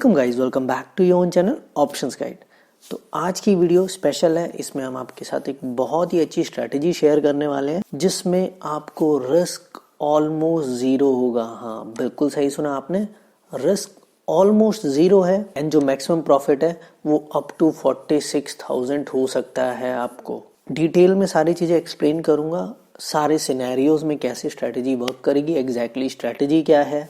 Welcome guys, welcome back to your own channel options guide. तो आज की video special है। इसमें हम आपके साथ एक बहुत ही अच्छी स्ट्रैटेजी शेयर करने वाले हैं जिसमें आपको रिस्क ऑलमोस्ट जीरो होगा। हाँ, बिल्कुल सही सुना आपने, रिस्क ऑलमोस्ट जीरो है एंड जो मैक्सिमम प्रॉफिट है वो अप टू 46,000 हो सकता है। आपको डिटेल में सारी चीजें एक्सप्लेन करूंगा, सारे सिनेरियोज में कैसे स्ट्रैटेजी वर्क करेगी, एग्जैक्टली स्ट्रैटेजी क्या है।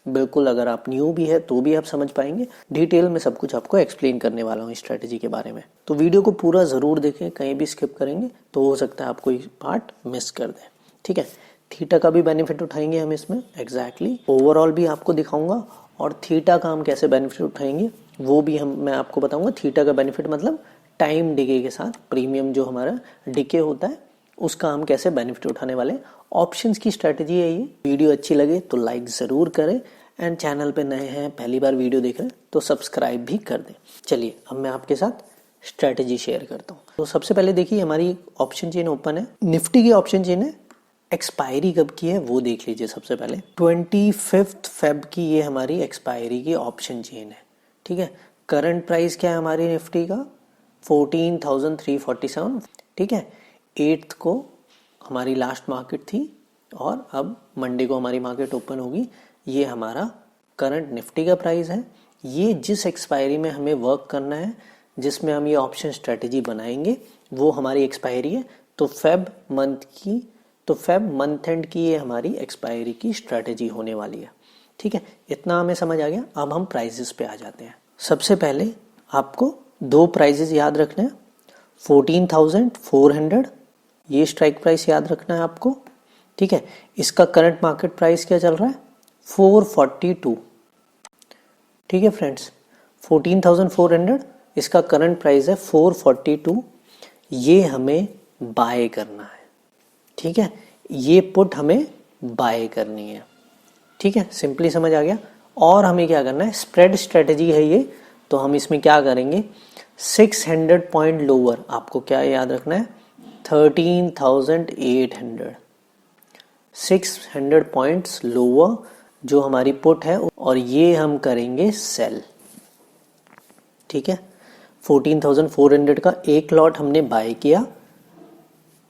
बिल्कुल अगर आप न्यू भी है तो भी आप समझ पाएंगे। डिटेल में सब कुछ आपको एक्सप्लेन करने वाला हूँ स्ट्रैटेजी के बारे में। तो वीडियो को पूरा जरूर देखें, कहीं भी स्किप करेंगे तो हो सकता है आप कोई पार्ट मिस कर दें। ठीक है, थीटा का भी बेनिफिट उठाएंगे हम इसमें, एग्जैक्टली ओवरऑल भी आपको दिखाऊंगा और थीटा का हम कैसे बेनिफिट उठाएंगे वो भी मैं आपको बताऊंगा। थीटा का बेनिफिट मतलब टाइम डिके के साथ प्रीमियम जो हमारा डिके होता है उसका हम कैसे बेनिफिट उठाने वाले। ऑप्शंस की स्ट्रैटेजी है ये। वीडियो अच्छी लगे तो लाइक जरूर करें एंड चैनल पे नए हैं, पहली बार वीडियो देख रहे हैं तो सब्सक्राइब भी कर दें। चलिए अब मैं आपके साथ स्ट्रैटेजी शेयर करता हूँ। तो सबसे पहले देखिए, हमारी ऑप्शन चेन ओपन है, निफ्टी की ऑप्शन चेन है। एक्सपायरी कब की है वो देख लीजिए। सबसे पहले 25 फेब की ये हमारी एक्सपायरी की ऑप्शन चेन है। ठीक है, करंट प्राइस क्या है हमारी निफ्टी का 14,347। ठीक है, 8th को हमारी लास्ट मार्केट थी और अब मंडे को हमारी मार्केट ओपन होगी। ये हमारा करंट निफ्टी का प्राइस है। ये जिस एक्सपायरी में हमें वर्क करना है, जिसमें हम ये ऑप्शन स्ट्रेटेजी बनाएंगे, वो हमारी एक्सपायरी है। तो फेब मंथ एंड की ये हमारी एक्सपायरी की स्ट्रेटेजी होने वाली है। ठीक है, इतना हमें समझ आ गया। अब हम प्राइजेस पे आ जाते हैं। सबसे पहले आपको दो प्राइजेस याद रखने हैं, 14,400 ये स्ट्राइक प्राइस याद रखना है आपको। ठीक है, इसका करंट मार्केट प्राइस क्या चल रहा है 442। ठीक है फ्रेंड्स, 14,400 इसका करंट प्राइस है 442। ये हमें बाय करना है। ठीक है, ये पुट हमें बाय करनी है। ठीक है, सिंपली समझ आ गया। और हमें क्या करना है, स्प्रेड स्ट्रेटेजी है ये। तो हम इसमें क्या करेंगे, 600 पॉइंट लोअर, आपको क्या याद रखना है 13,800, 600 पॉइंट्स लोअर जो हमारी पुट है, और ये हम करेंगे सेल। ठीक है, 14,400 का एक लॉट हमने बाय किया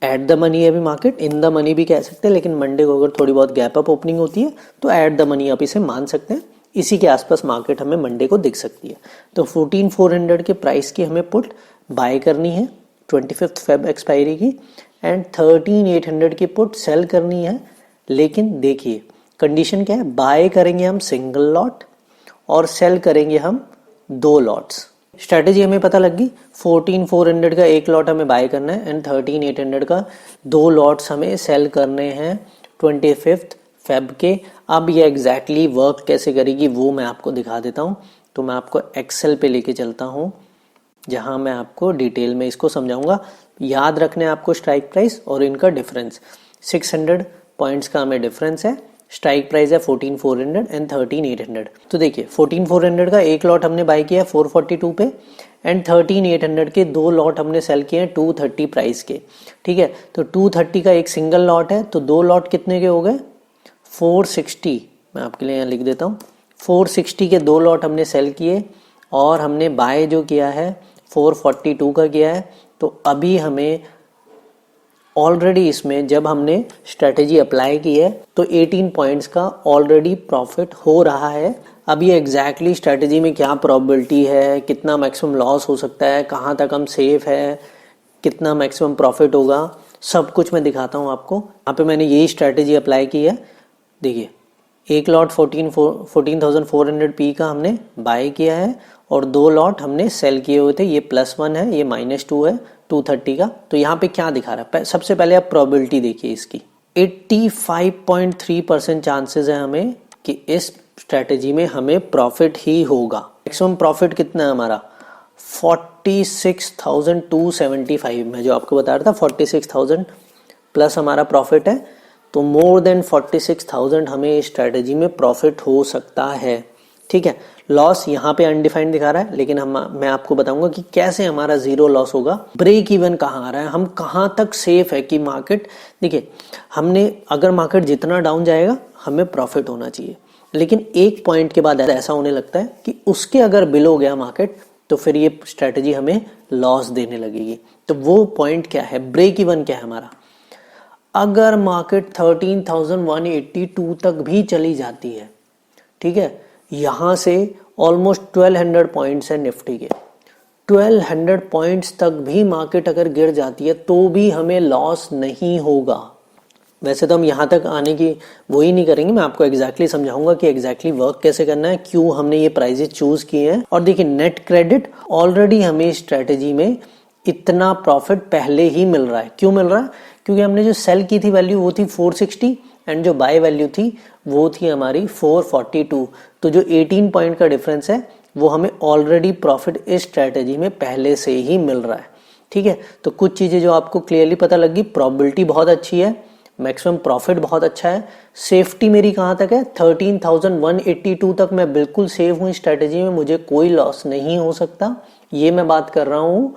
एट द मनी है अभी मार्केट, इन द मनी भी कह सकते हैं, लेकिन मंडे को अगर थोड़ी बहुत गैप अप ओपनिंग होती है तो एट द मनी आप इसे मान सकते हैं। इसी के आसपास मार्केट हमें मंडे को दिख सकती है। तो 14,400 के प्राइस की हमें पुट बाय करनी है 25 फेब एक्सपायरी की, एंड 13,800 की पुट सेल करनी है। लेकिन देखिए कंडीशन क्या है, बाय करेंगे हम सिंगल लॉट और सेल करेंगे हम दो लॉट्स। स्ट्रैटेजी हमें पता लग गई, 14,400 का एक लॉट हमें बाय करना है एंड 13,800 का दो लॉट्स हमें सेल करने हैं 25 फेब के। अब ये एग्जैक्टली वर्क कैसे करेगी वो मैं आपको दिखा देता हूँ। तो मैं आपको एक्सेल पे लेके चलता हूँ जहां मैं आपको डिटेल में इसको समझाऊंगा। याद रखने आपको स्ट्राइक प्राइस और इनका डिफरेंस, 600 पॉइंट्स का हमें डिफरेंस है। स्ट्राइक प्राइस है 14,400 एंड 13,800। तो देखिए 14,400 का एक लॉट हमने बाय किया 442 पे एंड 13,800 के दो लॉट हमने सेल किए 230 प्राइस के। ठीक है, तो 230 का एक सिंगल लॉट है, तो दो लॉट कितने के हो गए 460। मैं आपके लिए यहाँ लिख देता हूँ, 460 के दो लॉट हमने सेल किए और हमने बाय जो किया है 442 का किया है। तो अभी हमें ऑलरेडी इसमें जब हमने स्ट्रेटेजी अप्लाई की है तो 18 पॉइंट्स का ऑलरेडी प्रॉफिट हो रहा है। अब ये एग्जैक्टली स्ट्रेटेजी में क्या प्रोबेबिलिटी है, कितना मैक्सिमम लॉस हो सकता है, कहाँ तक हम सेफ है, कितना मैक्सिमम प्रॉफिट होगा, सब कुछ मैं दिखाता हूँ आपको। यहाँ पे मैंने यही स्ट्रेटेजी अप्लाई की है। देखिए एक लॉट 14,400 पी का हमने बाय किया है और दो लॉट हमने सेल किए हुए थे। ये +1 है, ये -2 है 230 का। तो यहाँ पे क्या दिखा रहा है, सबसे पहले आप प्रोबेबिलिटी देखिए इसकी, 85.3% चांसेस है हमें कि इस स्ट्रेटेजी में हमें प्रॉफिट ही होगा। मैक्सिमम प्रॉफिट कितना है हमारा 46,275। मैं जो आपको बता रहा था 46,000 प्लस हमारा प्रॉफिट है, तो मोर देन 46,000 हमें इस स्ट्रेटेजी में प्रॉफिट हो सकता है। ठीक है, लॉस यहाँ पे अनडिफाइंड दिखा रहा है, लेकिन मैं आपको बताऊंगा कि कैसे हमारा जीरो लॉस होगा। ब्रेक इवन कहाँ आ रहा है, हम कहाँ तक सेफ है कि मार्केट, देखिए हमने अगर मार्केट जितना डाउन जाएगा हमें प्रॉफिट होना चाहिए, लेकिन एक पॉइंट के बाद ऐसा होने लगता है कि उसके अगर बिलो गया मार्केट तो फिर ये स्ट्रेटजी हमें लॉस देने लगेगी। तो वो पॉइंट क्या है, ब्रेक इवन क्या है हमारा, अगर मार्केट 13,182 तक भी चली जाती है, ठीक है, यहां से ऑलमोस्ट 1200 पॉइंट्स है निफ्टी के, 1200 पॉइंट्स तक भी मार्केट अगर गिर जाती है तो भी हमें लॉस नहीं होगा। वैसे तो हम यहाँ तक आने की वो ही नहीं करेंगे, मैं आपको एग्जैक्टली समझाऊंगा कि एग्जैक्टली वर्क कैसे करना है, क्यों हमने ये प्राइजेस चूज किए हैं। और देखिए नेट क्रेडिट ऑलरेडी हमें स्ट्रेटेजी में इतना प्रॉफिट पहले ही मिल रहा है। क्यों मिल रहा है, क्योंकि हमने जो सेल की थी वैल्यू वो थी 460 एंड जो बाय वैल्यू थी वो थी हमारी 442। तो जो 18 पॉइंट का डिफरेंस है वो हमें ऑलरेडी प्रॉफिट इस स्ट्रेटेजी में पहले से ही मिल रहा है। ठीक है, तो कुछ चीजें जो आपको क्लियरली पता लगी, प्रोबेबिलिटी बहुत अच्छी है, मैक्सिमम प्रॉफिट बहुत अच्छा है, सेफ्टी मेरी कहाँ तक है 13,182 तक मैं बिल्कुल सेफ हूँ, स्ट्रेटेजी में मुझे कोई लॉस नहीं हो सकता। ये मैं बात कर रहा हूँ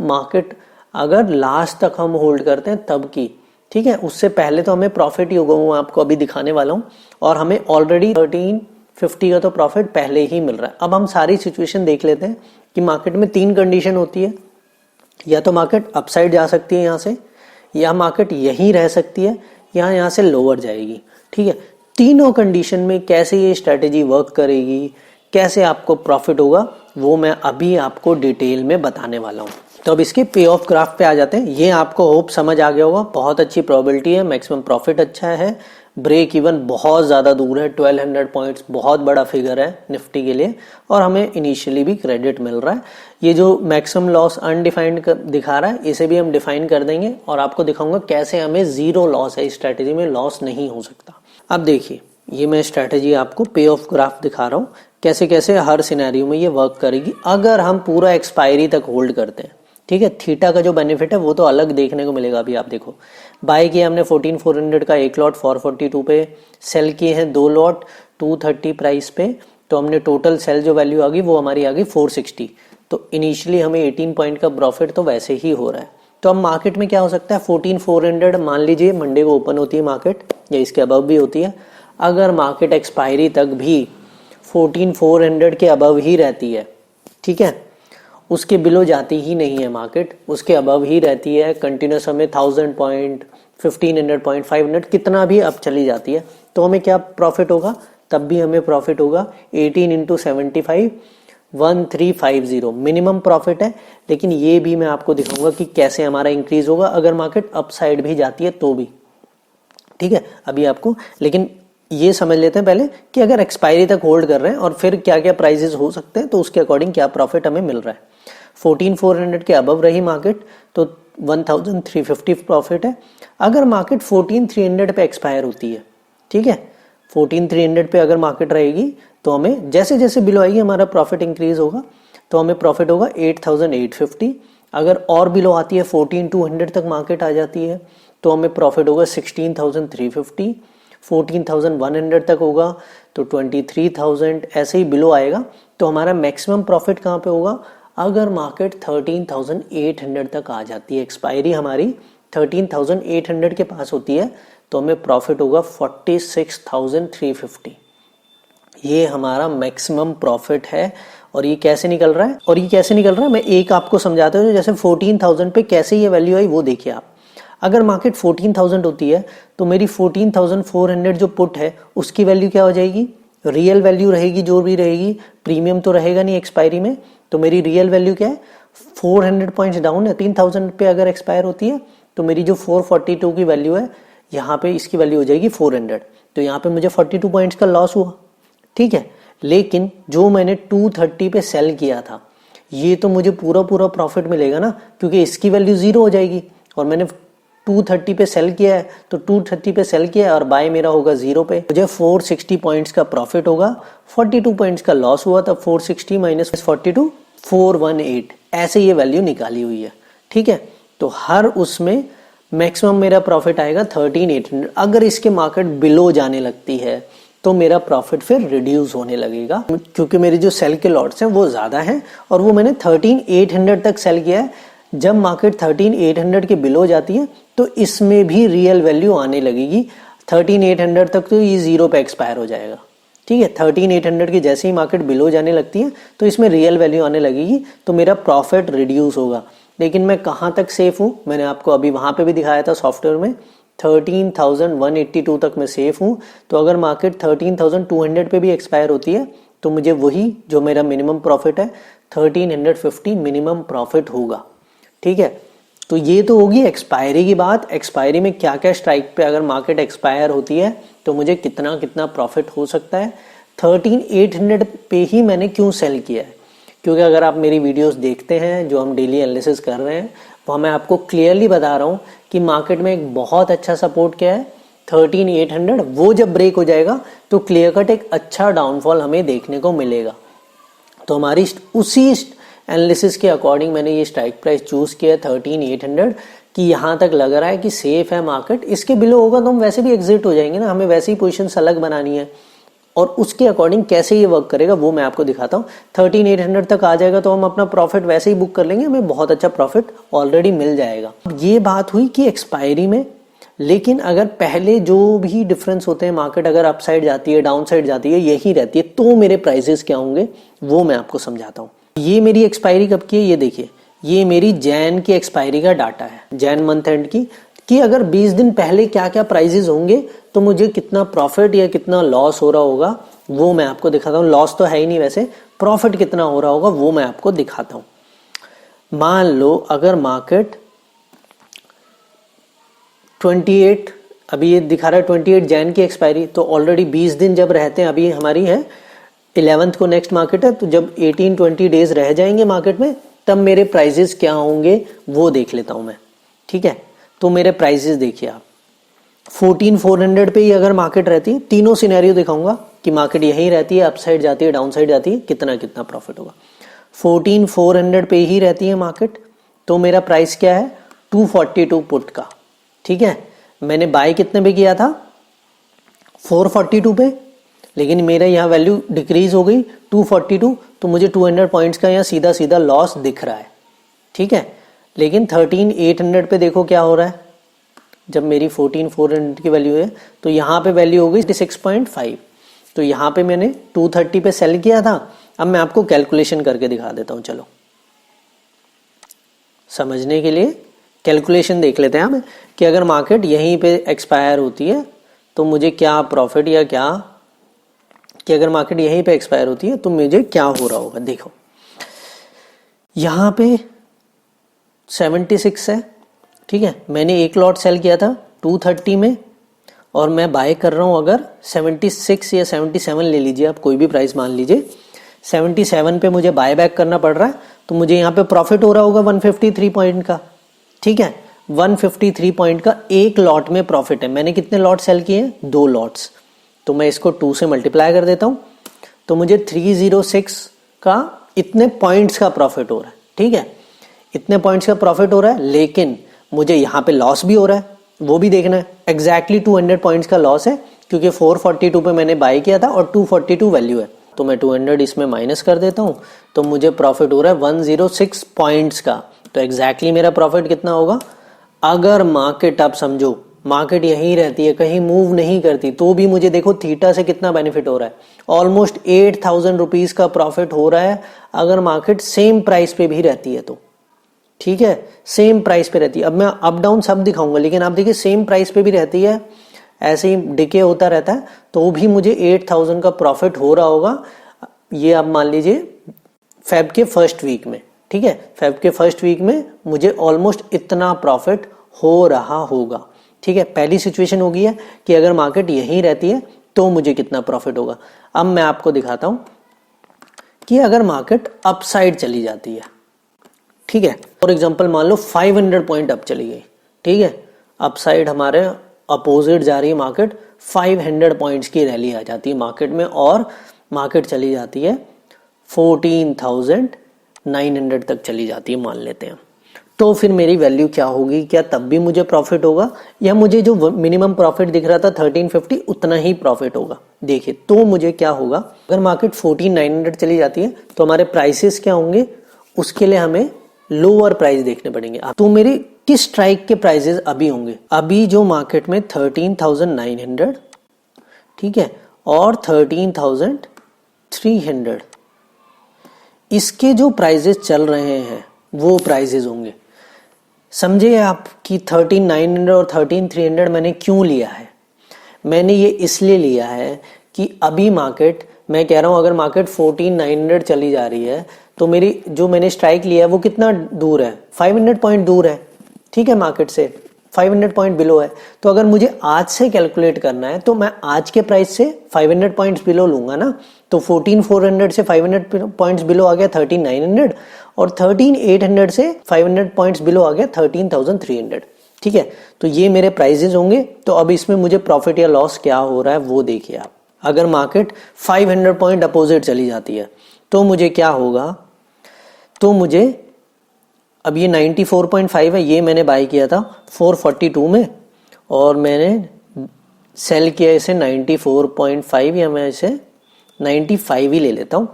मार्केट अगर लास्ट तक हम होल्ड करते हैं तब की, ठीक है, उससे पहले तो हमें प्रॉफिट ही होगा, वो आपको अभी दिखाने वाला हूँ। और हमें ऑलरेडी 1350 का तो प्रॉफिट पहले ही मिल रहा है। अब हम सारी सिचुएशन देख लेते हैं कि मार्केट में 3 कंडीशन होती है, या तो मार्केट अपसाइड जा सकती है यहाँ से, या मार्केट यहीं रह सकती है, या यहाँ से लोअर जाएगी। ठीक है, तीनों कंडीशन में कैसे ये स्ट्रेटेजी वर्क करेगी, कैसे आपको प्रॉफिट होगा, वो मैं अभी आपको डिटेल में बताने वाला हूँ। तो अब इसके पे ऑफ ग्राफ पे आ जाते हैं। ये आपको होप समझ आ गया होगा, बहुत अच्छी प्रोबेबिलिटी है, मैक्सिमम प्रॉफिट अच्छा है, ब्रेक इवन बहुत ज़्यादा दूर है, 1200 पॉइंट्स बहुत बड़ा फिगर है निफ्टी के लिए, और हमें इनिशियली भी क्रेडिट मिल रहा है। ये जो मैक्सिमम लॉस अनडिफाइंड दिखा रहा है इसे भी हम डिफाइन कर देंगे और आपको दिखाऊंगा कैसे हमें जीरो लॉस है, इस स्ट्रैटेजी में लॉस नहीं हो सकता। अब देखिए ये मैं स्ट्रैटेजी आपको पे ऑफ ग्राफ दिखा रहा हूँ, कैसे कैसे हर सिनेरियो में ये वर्क करेगी अगर हम पूरा एक्सपायरी तक होल्ड करते हैं। ठीक है, थीटा का जो बेनिफिट है वो तो अलग देखने को मिलेगा। अभी आप देखो बाय किया हमने 14,400 का एक लॉट 442 पे, सेल किए हैं 2 लॉट 230 प्राइस पे, तो हमने टोटल सेल जो वैल्यू आ गई वो हमारी आ गई 460। तो इनिशियली हमें 18 पॉइंट का प्रॉफिट तो वैसे ही हो रहा है। तो अब मार्केट में क्या हो सकता है, 14,400 मान लीजिए मंडे को ओपन होती है मार्केट, या इसके अबव भी होती है, अगर मार्केट एक्सपायरी तक भी 14,400 के अबव ही रहती है, ठीक है, उसके बिलो जाती ही नहीं है मार्केट, उसके अबव ही रहती है कंटिन्यूस, हमें 1000 पॉइंट 1500 पॉइंट 500 कितना भी अब चली जाती है, तो हमें क्या प्रॉफिट होगा, तब भी हमें प्रॉफिट होगा 18 इंटू 75 1350 मिनिमम प्रॉफिट है। लेकिन ये भी मैं आपको दिखाऊंगा कि कैसे हमारा इंक्रीज होगा अगर मार्केट अपसाइड भी जाती है तो भी। ठीक है, अभी आपको लेकिन ये समझ लेते हैं पहले कि अगर एक्सपायरी तक होल्ड कर रहे हैं और फिर क्या क्या प्राइजेस हो सकते हैं तो उसके अकॉर्डिंग क्या प्रॉफिट हमें मिल रहा है। 14,400 के अबव रही मार्केट तो 1,350 प्रॉफिट है। अगर मार्केट 14,300 पे एक्सपायर होती है, ठीक है, 14,300 पे अगर मार्केट रहेगी तो हमें जैसे जैसे बिलो आएगी हमारा प्रॉफिट इंक्रीज होगा, तो हमें प्रॉफिट होगा 8,850। अगर और बिलो आती है 14,200 तक मार्केट आ जाती है तो हमें प्रॉफिट होगा 16,350। 14,100 तक होगा तो 23,000, ऐसे ही बिलो आएगा तो हमारा मैक्सिमम प्रॉफिट कहाँ पे होगा, अगर मार्केट 13,800 तक आ जाती है, एक्सपायरी हमारी 13,800 के पास होती है तो हमें प्रॉफिट होगा 46,350। ये हमारा मैक्सिमम प्रॉफिट है। और ये कैसे निकल रहा है, मैं एक आपको समझाता हूँ। जैसे 14,000 पे कैसे ये वैल्यू आई वो देखिए आप। अगर मार्केट 14,000 होती है तो मेरी 14,400 जो पुट है उसकी वैल्यू क्या हो जाएगी, रियल वैल्यू रहेगी, जो भी रहेगी, प्रीमियम तो रहेगा नहीं एक्सपायरी में, तो मेरी रियल वैल्यू क्या है, 400 पॉइंट्स डाउन है। 3,000 पे अगर एक्सपायर होती है तो मेरी जो 442 की वैल्यू है यहाँ पे इसकी वैल्यू हो जाएगी 400, तो यहाँ पे मुझे 42 पॉइंट्स का लॉस हुआ। ठीक है, लेकिन जो मैंने 230 पे सेल किया था ये तो मुझे पूरा प्रॉफिट मिलेगा ना, क्योंकि इसकी वैल्यू 0 हो जाएगी और मैंने 230 पे सेल किया है, तो 230 पे सेल किया है और बाय मेरा होगा 0 पे, मुझे 460 पॉइंट्स का प्रॉफिट होगा, 42 पॉइंट्स का लॉस हुआ, तब 460 माइनस 42 418, ऐसे ये वैल्यू निकाली हुई है। ठीक है, तो हर उसमें मैक्सिमम मेरा प्रॉफिट आएगा 13,800। अगर इसके मार्केट बिलो जाने लगती है तो मेरा प्रॉफिट फिर रिड्यूस होने लगेगा, क्योंकि मेरे जो सेल के लॉट्स हैं वो ज्यादा हैं और वो मैंने 13,800 तक सेल किया है। जब मार्केट 13,800 के बिलो जाती है तो इसमें भी रियल वैल्यू आने लगेगी, 13,800 तक तो ये 0 पे एक्सपायर हो जाएगा। ठीक है। 13,800 की जैसे ही मार्केट बिलो जाने लगती है तो इसमें रियल वैल्यू आने लगेगी, तो मेरा प्रॉफिट रिड्यूस होगा। लेकिन मैं कहाँ तक सेफ हूँ, मैंने आपको अभी वहाँ पे भी दिखाया था सॉफ्टवेयर में, 13,182 तक मैं सेफ हूँ। तो अगर मार्केट 13,200 पे भी एक्सपायर होती है तो मुझे वही जो मेरा मिनिमम प्रॉफिट है 1350 मिनिमम प्रॉफिट होगा। ठीक है, तो ये तो होगी एक्सपायरी की बात। एक्सपायरी में क्या क्या स्ट्राइक पे अगर मार्केट एक्सपायर होती है तो मुझे कितना कितना प्रॉफिट हो सकता है। 13,800 पे ही मैंने क्यों सेल किया है, क्योंकि अगर आप मेरी वीडियोस देखते हैं जो हम डेली एनालिसिस कर रहे हैं, वहाँ मैं आपको क्लियरली बता रहा हूँ कि मार्केट में एक बहुत अच्छा सपोर्ट क्या है 13,800। वो जब ब्रेक हो जाएगा तो क्लियर कट एक अच्छा डाउनफॉल हमें देखने को मिलेगा। तो हमारी उसी एनालिसिस के अकॉर्डिंग मैंने ये स्ट्राइक प्राइस चूज किया 13,800 कि यहाँ तक लग रहा है कि सेफ है मार्केट। इसके बिलो होगा तो हम वैसे भी एग्जिट हो जाएंगे ना, हमें वैसे ही पोजीशन अलग बनानी है और उसके अकॉर्डिंग कैसे ये वर्क करेगा वो मैं आपको दिखाता हूँ। 13,800 तक आ जाएगा तो हम अपना प्रॉफिट वैसे ही बुक कर लेंगे, हमें बहुत अच्छा प्रॉफिट ऑलरेडी मिल जाएगा। ये बात हुई कि एक्सपायरी में, लेकिन अगर पहले जो भी डिफरेंस होते हैं, मार्केट अगर अपसाइड जाती है डाउन साइड जाती है यही रहती है, तो मेरे प्राइसेस क्या होंगे वो मैं आपको समझाता हूँ। ये मेरी एक्सपायरी कब की है, ये देखिए, ये मेरी जैन की एक्सपायरी का डाटा है, जैन मंथ एंड की, कि अगर 20 दिन पहले क्या क्या प्राइजेस होंगे तो मुझे कितना प्रॉफिट या कितना लॉस हो रहा होगा वो मैं आपको दिखाता हूँ। लॉस तो है ही नहीं वैसे, प्रॉफिट कितना हो रहा होगा वो मैं आपको दिखाता हूँ। मान लो अगर मार्केट 28, अभी ये दिखा रहा है 28 जैन की एक्सपायरी, तो ऑलरेडी 20 दिन जब रहते हैं, अभी हमारी है 11th को नेक्स्ट मार्केट है, तो जब 18-20 डेज रह जाएंगे मार्केट में तब मेरे प्राइजेस क्या होंगे वो देख लेता हूं मैं। ठीक है, तो मेरे प्राइजेस देखिए आप, 14,400 पे ही अगर मार्केट रहती है, तीनों सिनेरियो दिखाऊंगा कि मार्केट यहीं रहती है, अपसाइड जाती है, डाउन साइड जाती है, कितना कितना प्रॉफिट होगा। 14,400 पे ही रहती है मार्केट तो मेरा प्राइस क्या है 242 पुट का। ठीक है, मैंने बाय कितने पे किया था 442 पे, लेकिन मेरा यहाँ वैल्यू डिक्रीज हो गई 242, तो मुझे 200 पॉइंट्स का यहाँ सीधा सीधा लॉस दिख रहा है। ठीक है, लेकिन 13,800 पे देखो क्या हो रहा है, जब मेरी 14,400 की वैल्यू है तो यहाँ पे वैल्यू हो गई 6.5, तो यहाँ पे मैंने 230 पे सेल किया था। अब मैं आपको कैलकुलेशन करके दिखा देता हूँ, चलो समझने के लिए कैलकुलेशन देख लेते हैं हम कि अगर मार्केट यहीं पे एक्सपायर होती है तो मुझे क्या प्रॉफिट, या क्या कि अगर मार्केट यहीं पे एक्सपायर होती है तो मुझे क्या हो रहा होगा। देखो यहाँ पे 76 है, ठीक है, मैंने एक लॉट सेल किया था 230 में और मैं बाय कर रहा हूँ अगर 76 या 77 ले लीजिए आप, कोई भी प्राइस मान लीजिए, 77 पे मुझे बाय बैक करना पड़ रहा है, तो मुझे यहाँ पे प्रॉफिट हो रहा होगा 153 पॉइंट का। ठीक है, 153 पॉइंट का एक लॉट में प्रॉफिट है। मैंने कितने लॉट सेल किए हैं, 2 लॉट्स, तो मैं इसको 2 से मल्टीप्लाई कर देता हूं तो मुझे 306 का इतने पॉइंट्स का प्रॉफिट हो रहा है। ठीक है, इतने पॉइंट्स का प्रॉफिट हो रहा है, लेकिन मुझे यहाँ पे लॉस भी हो रहा है, वो भी देखना है। एग्जैक्टली 200 पॉइंट्स का लॉस है क्योंकि 442 पे मैंने बाय किया था और 242 वैल्यू है, तो मैं 200 इसमें माइनस कर देता हूँ तो मुझे प्रॉफिट हो रहा है 106 पॉइंट्स का। तो एग्जैक्टली मेरा प्रॉफिट कितना होगा, अगर मार्केट, आप समझो मार्केट यहीं रहती है, कहीं मूव नहीं करती, तो भी मुझे देखो थीटा से कितना बेनिफिट हो रहा है, ऑलमोस्ट 8,000 रुपीज का प्रॉफिट हो रहा है अगर मार्केट सेम प्राइस पे भी रहती है तो। ठीक है, सेम प्राइस पे रहती है, अब मैं अप डाउन सब दिखाऊंगा, लेकिन आप देखिए सेम प्राइस पे भी रहती है, ऐसे ही डिके होता रहता है, तो भी मुझे 8,000 का प्रॉफिट हो रहा होगा। ये आप मान लीजिए फेब के फर्स्ट वीक में, ठीक है, फेब के फर्स्ट वीक में मुझे ऑलमोस्ट इतना प्रॉफिट हो रहा होगा। ठीक है, पहली सिचुएशन होगी है कि अगर मार्केट यहीं रहती है तो मुझे कितना प्रॉफिट होगा। अब मैं आपको दिखाता हूं कि अगर मार्केट अपसाइड चली जाती है, ठीक है, फॉर एग्जांपल मान लो 500 पॉइंट अप चली गई, ठीक है, अपसाइड हमारे अपोजिट जा रही है मार्केट, 500 पॉइंट्स की रैली आ जाती है मार्केट में और मार्केट चली जाती है 14,900 तक चली जाती है मान लेते हैं, तो फिर मेरी वैल्यू क्या होगी, क्या तब भी मुझे प्रॉफिट होगा या मुझे जो मिनिमम प्रॉफिट दिख रहा था 1350 उतना ही प्रॉफिट होगा। देखिए तो मुझे क्या होगा, अगर मार्केट 14,900 चली जाती है तो हमारे प्राइसेस क्या होंगे, उसके लिए हमें लोअर प्राइस देखने पड़ेंगे। तो मेरी किस स्ट्राइक के प्राइसेस अभी होंगे, अभी जो मार्केट में 13,900, ठीक है, और 13,300 इसके जो प्राइजेस चल रहे हैं वो प्राइजेस होंगे। समझे आप कि 13,900 और 13,300 मैंने क्यों लिया है? मैंने ये इसलिए लिया है कि अभी मार्केट, मैं कह रहा हूँ अगर मार्केट 14,900 चली जा रही है तो मेरी जो मैंने स्ट्राइक लिया है वो कितना दूर है? 500 पॉइंट दूर है, ठीक है, मार्केट से 500 पॉइंट बिलो है। तो अगर मुझे आज से कैलकुलेट करना है तो मैं आज के प्राइस से 500 पॉइंट्स बिलो लूंगा ना। तो 14,400 से 500 पॉइंट्स बिलो आ गया 13,900 और 13,800 से 500 पॉइंट्स बिलो आ गया 13,300, ठीक है। तो ये मेरे प्राइजेस होंगे। तो अब इसमें मुझे प्रॉफिट या लॉस क्या हो रहा है वो देखिए आप। अगर मार्केट 500 पॉइंट अपोजिट चली जाती है तो मुझे क्या होगा? तो मुझे अब ये 94.5 है, ये मैंने बाय किया था 442 में और मैंने सेल किया इसे 94.5 या मैं इसे 95 ही ले लेता हूँ।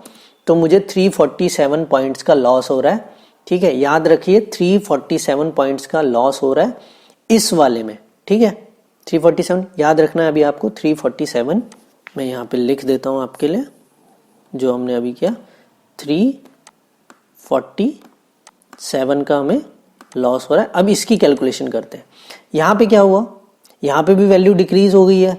तो मुझे 347 पॉइंट्स का लॉस हो रहा है, ठीक है। याद रखिए 347 पॉइंट्स का लॉस हो रहा है इस वाले में, ठीक है। 347 याद रखना है अभी आपको। 347 मैं यहाँ पे लिख देता हूँ आपके लिए जो हमने अभी किया। 347 का हमें लॉस हो रहा है। अब इसकी कैलकुलेशन करते हैं। यहाँ पे क्या हुआ? यहाँ पे भी वैल्यू डिक्रीज हो गई है,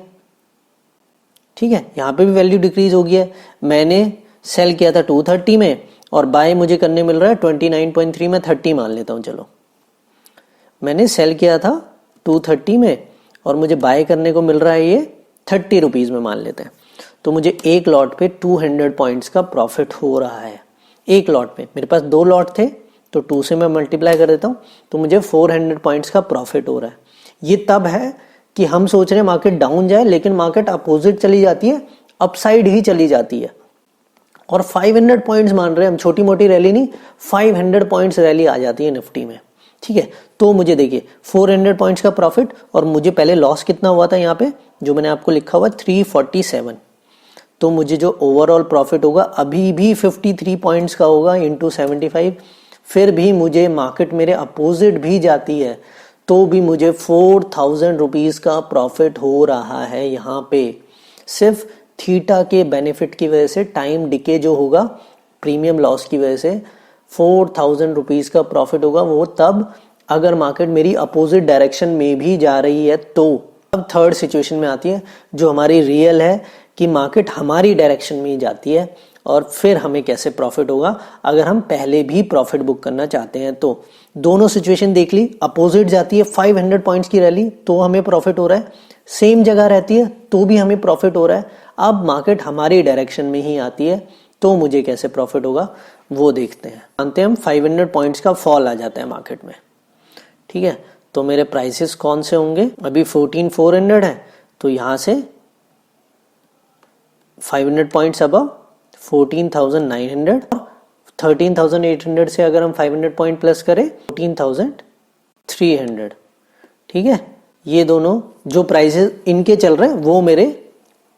ठीक है। यहाँ पे भी वैल्यू डिक्रीज हो गई है। मैंने सेल किया था 230 में और बाय मुझे करने मिल रहा है 29.3 में, 30 मान लेता हूँ। चलो, मैंने सेल किया था 230 में और मुझे बाय करने को मिल रहा है ये 30 रुपीज में, मान लेते हैं। तो मुझे एक लॉट पे 200 पॉइंट्स का प्रॉफिट हो रहा है। एक लॉट पे मेरे पास 2 लॉट थे तो 2 से मैं मल्टीप्लाई कर देता हूँ तो मुझे 400 पॉइंट्स का प्रॉफिट हो रहा है। ये तब है कि हम सोच रहे हैं मार्केट डाउन जाए लेकिन मार्केट अपोजिट चली जाती है, अपसाइड ही चली जाती है और 500 पॉइंट्स मान रहे हैं हम। छोटी मोटी रैली नहीं, 500 पॉइंट्स रैली आ जाती है निफ्टी में, ठीक है। तो मुझे देखिए 400 पॉइंट्स का प्रॉफिट और मुझे पहले लॉस कितना हुआ था यहाँ पे जो मैंने आपको लिखा हुआ 347। तो मुझे जो ओवरऑल प्रॉफिट होगा अभी भी 53 पॉइंट्स का होगा इंटू 75। फिर भी मुझे मार्केट मेरे अपोजिट भी जाती है तो भी मुझे 4,000 रुपीज का प्रॉफिट हो रहा है यहाँ पे, सिर्फ थीटा के बेनिफिट की वजह से, टाइम डिके जो होगा प्रीमियम लॉस की वजह से 4,000 रुपीज का प्रॉफिट होगा। वो तब अगर मार्केट मेरी अपोजिट डायरेक्शन में भी जा रही है तो। अब थर्ड सिचुएशन में आती है जो हमारी रियल है कि मार्केट हमारी डायरेक्शन में ही जाती है और फिर हमें कैसे प्रॉफिट होगा अगर हम पहले भी प्रॉफिट बुक करना चाहते हैं तो। दोनों सिचुएशन देख ली, अपोजिट जाती है 500 पॉइंट्स की रैली तो हमें प्रॉफिट हो रहा है, सेम जगह रहती है तो भी हमें प्रॉफिट हो रहा है। अब मार्केट हमारी डायरेक्शन में ही आती है तो मुझे कैसे प्रॉफिट होगा वो देखते हैं। मानते हैं हम 500 पॉइंट्स का फॉल आ जाता है मार्केट में, ठीक है। तो मेरे प्राइसेस कौन से होंगे? अभी 14,400 है तो यहां से 500 पॉइंट्स अबव 14,900 और 13,800 से अगर हम 500 पॉइंट प्लस करें 14,300, ठीक है। ये दोनों जो प्राइसेस इनके चल रहे हैं वो मेरे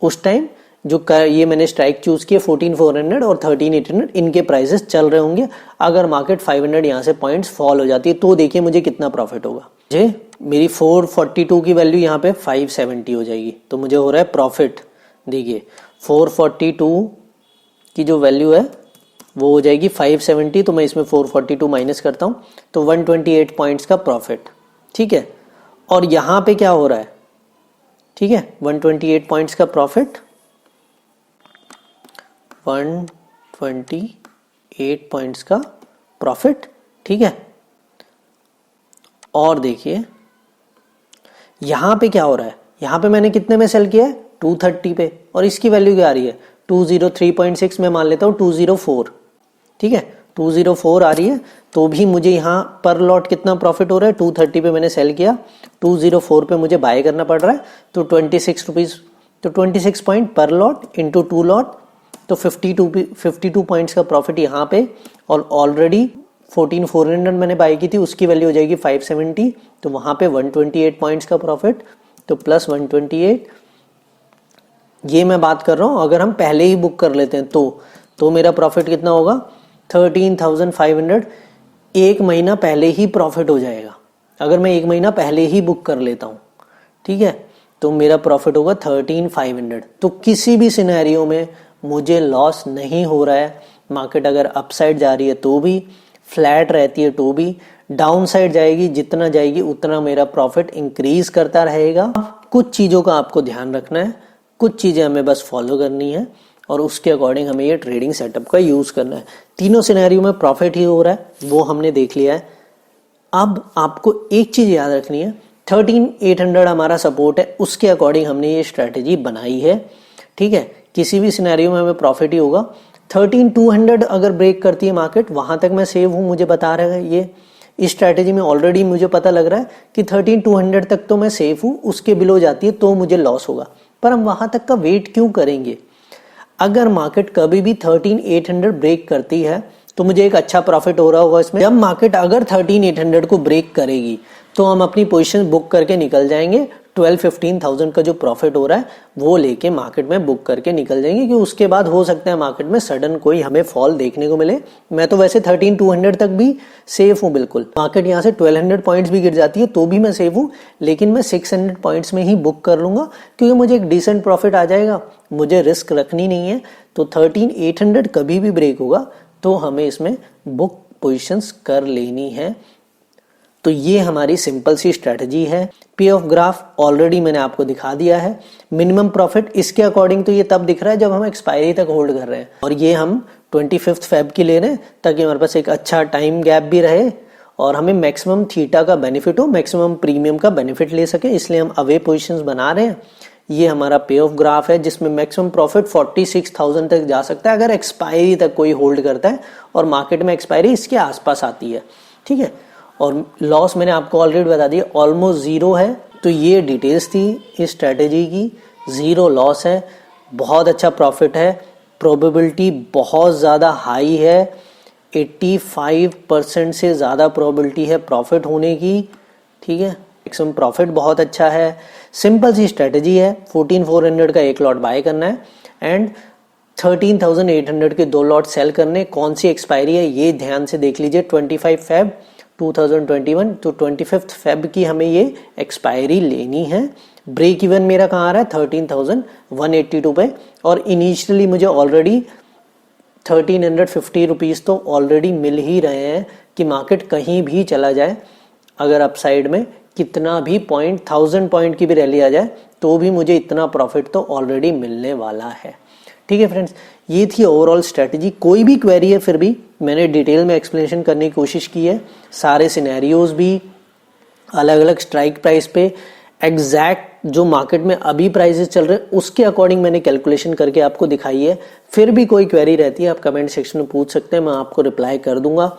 उस टाइम जो ये मैंने स्ट्राइक चूज किया 14,400 और 13,800 इनके प्राइसेस चल रहे होंगे। अगर मार्केट 500 यहाँ से पॉइंट्स फॉल हो जाती है तो देखिए मुझे कितना प्रॉफिट होगा। मुझे मेरी 442 की वैल्यू यहाँ पे 570 हो जाएगी तो मुझे हो रहा है प्रॉफिट। देखिए 442 की जो वैल्यू है वो हो जाएगी 570, तो मैं इसमें 442 माइनस करता हूँ तो 128 पॉइंट्स का प्रॉफिट, ठीक है। और यहाँ पे क्या हो रहा है, ठीक है, 128 पॉइंट्स का प्रॉफिट, 128 पॉइंट्स का प्रॉफिट, ठीक है। और देखिए यहां पे क्या हो रहा है, यहां पे मैंने कितने में सेल किया है 230 पे और इसकी वैल्यू क्या आ रही है 203.6 में, मान लेता हूं 204, ठीक है 204 आ रही है। तो भी मुझे यहाँ पर लॉट कितना प्रॉफिट हो रहा है, 230 पे मैंने सेल किया, 204 पे मुझे बाय करना पड़ रहा है तो 26 रुपीज, तो 26 पॉइंट पर लॉट इंटू 2 लॉट तो 52 पॉइंट्स का प्रॉफिट यहाँ पे। और ऑलरेडी 14,400 मैंने बाय की थी उसकी वैल्यू हो जाएगी 570 तो वहां पे 128 पॉइंट्स का प्रॉफिट, तो प्लस 128। ये मैं बात कर रहा हूं अगर हम पहले ही बुक कर लेते हैं तो मेरा प्रॉफिट कितना होगा 13,500, एक महीना पहले ही प्रॉफिट हो जाएगा अगर मैं एक महीना पहले ही बुक कर लेता हूं, ठीक है। तो मेरा प्रॉफिट होगा 13,500। तो किसी भी सिनेरियो में मुझे लॉस नहीं हो रहा है। मार्केट अगर अपसाइड जा रही है तो भी, फ्लैट रहती है तो भी, डाउन साइड जाएगी जितना जाएगी उतना मेरा प्रॉफिट इंक्रीज करता रहेगा। कुछ चीज़ों का आपको ध्यान रखना है, कुछ चीज़ें हमें बस फॉलो करनी है और उसके अकॉर्डिंग हमें ये ट्रेडिंग सेटअप का यूज़ करना है। तीनों सिनेरियो में प्रॉफिट ही हो रहा है, वो हमने देख लिया है। अब आपको एक चीज़ याद रखनी है, 13,800 हमारा सपोर्ट है, उसके अकॉर्डिंग हमने ये स्ट्रैटेजी बनाई है। ठीक है, किसी भी सिनेरियो में हमें प्रॉफिट ही होगा। 13,200 अगर ब्रेक करती है मार्केट, वहां तक मैं सेव हूं, मुझे बता रहा है ये इस स्ट्रैटेजी में ऑलरेडी मुझे पता लग रहा है कि 13,200 तक तो मैं सेफ हूं, उसके बिलो जाती है तो मुझे लॉस होगा। पर हम वहां तक का वेट क्यों करेंगे? अगर मार्केट कभी भी 13,800 ब्रेक करती है तो मुझे एक अच्छा प्रॉफिट हो रहा होगा इसमें। जब मार्केट अगर 13,800 को ब्रेक करेगी तो हम अपनी पोजीशन बुक करके निकल जाएंगे। 12-15,000 का जो प्रॉफिट हो रहा है वो लेके मार्केट में बुक करके निकल जाएंगे, कि उसके बाद हो सकता है मार्केट में सडन कोई हमें फॉल देखने को मिले। मैं तो वैसे 13,200 तक भी सेफ हूं बिल्कुल। मार्केट यहाँ से 1200 पॉइंट्स भी गिर जाती है तो भी मैं सेफ हूं, लेकिन मैं 600 पॉइंट्स में ही बुक कर लूंगा क्योंकि मुझे एक डिसेंट प्रॉफिट आ जाएगा, मुझे रिस्क रखनी नहीं है। तो 13,800 कभी भी ब्रेक होगा तो हमें इसमें बुक पोजिशंस कर लेनी है। तो ये हमारी सिंपल सी स्ट्रेटजी है। पे ऑफ ग्राफ ऑलरेडी मैंने आपको दिखा दिया है। मिनिमम प्रॉफिट इसके अकॉर्डिंग तो ये तब दिख रहा है जब हम एक्सपायरी तक होल्ड कर रहे हैं, और ये हम 25 फेब की ले रहे हैं ताकि हमारे पास एक अच्छा टाइम गैप भी रहे और हमें मैक्सिमम थीटा का बेनिफिट हो, मैक्सिमम प्रीमियम का बेनिफिट ले सके, इसलिए हम अवे पोजिशंस बना रहे हैं। ये हमारा पे ऑफ ग्राफ है जिसमें मैक्सिमम प्रॉफिट 46,000 तक जा सकता है अगर एक्सपायरी तक कोई होल्ड करता है और मार्केट में एक्सपायरी इसके आसपास आती है। ठीक है, और लॉस मैंने आपको ऑलरेडी बता दिया, ऑलमोस्ट जीरो है। तो ये डिटेल्स थी इस स्ट्रेटेजी की। जीरो लॉस है, बहुत अच्छा प्रॉफिट है, प्रोबेबिलिटी बहुत ज़्यादा हाई है, 85% से ज़्यादा प्रोबेबिलिटी है प्रॉफिट होने की। ठीक है, मैक्सिमम प्रॉफिट बहुत अच्छा है। सिंपल सी स्ट्रेटेजी है, 14,400 का एक लॉट बाय करना है एंड 13,800 के 2 लॉट सेल करने। कौन सी एक्सपायरी है ये ध्यान से देख लीजिए, 25 फेब 2021। तो 25 फेब की हमें ये एक्सपायरी लेनी है। ब्रेक इवन मेरा कहाँ आ रहा है 13,182 पे, और इनिशियली मुझे ऑलरेडी 1,350 रुपीज़ तो ऑलरेडी मिल ही रहे हैं कि मार्केट कहीं भी चला जाए, अगर अपसाइड में कितना भी पॉइंट 1000 पॉइंट की भी रैली आ जाए तो भी मुझे इतना प्रॉफिट तो ऑलरेडी मिलने वाला है। ठीक है फ्रेंड्स, ये थी ओवरऑल स्ट्रेटजी। कोई भी क्वेरी है फिर भी मैंने डिटेल में एक्सप्लेनेशन करने की कोशिश की है, सारे सिनेरियोज भी अलग अलग स्ट्राइक प्राइस पे एग्जैक्ट जो मार्केट में अभी प्राइसेस चल रहे हैं उसके अकॉर्डिंग मैंने कैलकुलेशन करके आपको दिखाई है। फिर भी कोई क्वेरी रहती है आप कमेंट सेक्शन में पूछ सकते हैं, मैं आपको रिप्लाई कर दूंगा।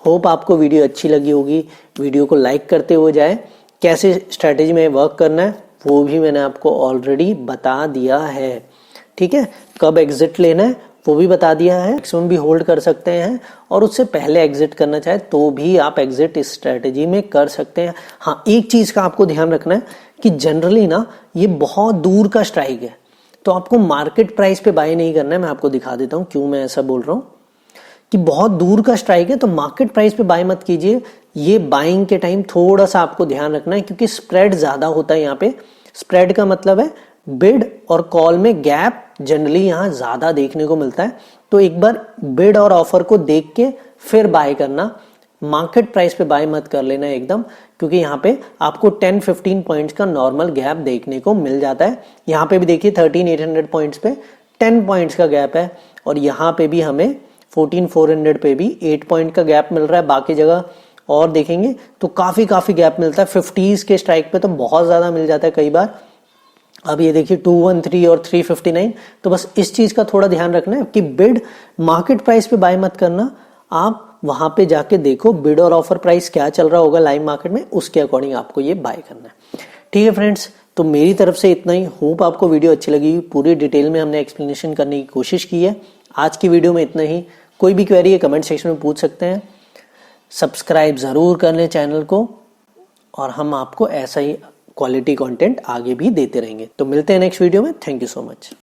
होप आपको वीडियो अच्छी लगी होगी। वीडियो को लाइक करते हुए जाए, कैसे स्ट्रैटेजी में वर्क करना है वो भी मैंने आपको ऑलरेडी बता दिया है। ठीक है, कब एग्जिट लेना है वो भी बता दिया है, मैक्सिमम भी होल्ड कर सकते हैं और उससे पहले एग्जिट करना चाहे तो भी आप एग्जिट इस स्ट्रेटेजी में कर सकते हैं। हाँ, एक चीज का आपको ध्यान रखना है कि जनरली ना ये बहुत दूर का स्ट्राइक है तो आपको मार्केट प्राइस पे बाय नहीं करना है। मैं आपको दिखा देता हूँ क्यों मैं ऐसा बोल रहा हूँ कि बहुत दूर का स्ट्राइक है तो मार्केट प्राइस पे बाय मत कीजिए। ये बाइंग के टाइम थोड़ा सा आपको ध्यान रखना है क्योंकि स्प्रेड ज्यादा होता है यहाँ पे। स्प्रेड का मतलब है बिड और कॉल में गैप जनरली यहाँ ज्यादा देखने को मिलता है, तो एक बार बिड और ऑफर को देख के फिर बाय करना, मार्केट प्राइस पे बाय मत कर लेना एकदम, क्योंकि यहाँ पे आपको 10-15 पॉइंट्स का नॉर्मल गैप देखने को मिल जाता है। यहाँ पे भी देखिए 13,800 पॉइंट्स पे 10 पॉइंट्स का गैप है और यहाँ पे भी हमें 14,400 पे भी 8 पॉइंट का गैप मिल रहा है। बाकी जगह और देखेंगे तो काफी गैप मिलता है। 50s के स्ट्राइक पे तो बहुत ज्यादा मिल जाता है कई बार। अब ये देखिए 213 और 359, तो बस इस चीज का थोड़ा ध्यान रखना है कि बिड मार्केट प्राइस पे बाय मत करना, आप वहां पे जाके देखो बिड और ऑफर प्राइस क्या चल रहा होगा लाइव मार्केट में, उसके अकॉर्डिंग आपको ये बाय करना है। ठीक है फ्रेंड्स, तो मेरी तरफ से इतना ही। होप आपको वीडियो अच्छी लगी, पूरी डिटेल में हमने एक्सप्लेनेशन करने की कोशिश की है। आज की वीडियो में इतना ही। कोई भी क्वेरी है कमेंट सेक्शन में पूछ सकते हैं। सब्सक्राइब जरूर कर लें चैनल को और हम आपको ऐसा ही क्वालिटी कंटेंट आगे भी देते रहेंगे। तो मिलते हैं नेक्स्ट वीडियो में। Thank you so much.